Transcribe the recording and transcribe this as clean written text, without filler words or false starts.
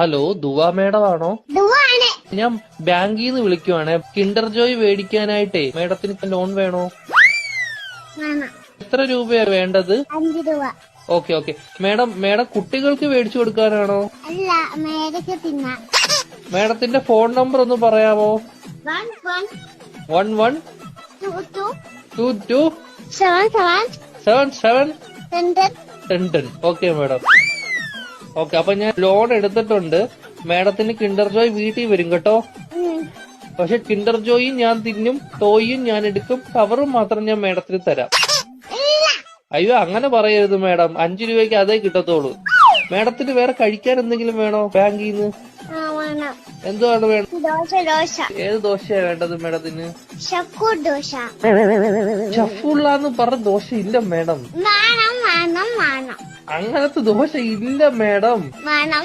Hello ദുവാ madam ആണോ? ദുവാണ്. ഞാൻ ബാങ്കിൽ നിന്ന് വിളിക്കുവാണേ. കിൻഡർ ജോയ് മേടിക്കാനായിട്ടേ മേഡത്തിന് ലോൺ വേണോ? വേണം. എത്ര രൂപയാ വേണ്ടത്? 5 രൂപ. Okay okay. മേഡം കുട്ടികൾക്ക് മേടിച്ചു കൊടുക്കാനാണോ? അല്ല, മേടിച്ച് തിന്നാൻ. മേഡത്തിന്റെ ഫോൺ നമ്പർ ഒന്ന് പറയാമോ? 11 22 77 10. Okay madam. ഓക്കെ, അപ്പൊ ഞാൻ ലോൺ എടുത്തിട്ടുണ്ട്. മേഡത്തിന് കിൻഡർ ജോയ് വീട്ടിൽ വരും കേട്ടോ. പക്ഷെ കിൻഡർ ജോയും ഞാൻ തിന്നും, ടോയും ഞാൻ എടുക്കും, കവറും മാത്രം ഞാൻ മേഡത്തിന് തരാം. അയ്യോ അങ്ങനെ പറയരുത് മേഡം, 5 രൂപയ്ക്ക് അതേ കിട്ടത്തോളൂ. മേഡത്തിന് വേറെ കഴിക്കാൻ എന്തെങ്കിലും വേണോ ബാങ്കിൽ നിന്ന്? എന്തുവാണ് വേണം? ദോശ. ഏത് ദോശയാ വേണ്ടത് മേഡത്തിന്? ഷക്കൂർ ദോശ. ഷഫുള്ളാന്ന് പറഞ്ഞ ദോശ ഇല്ല മേഡം. വേണം. അങ്ങനത്തെ ദോശ ഇല്ല മേഡം. വേണം.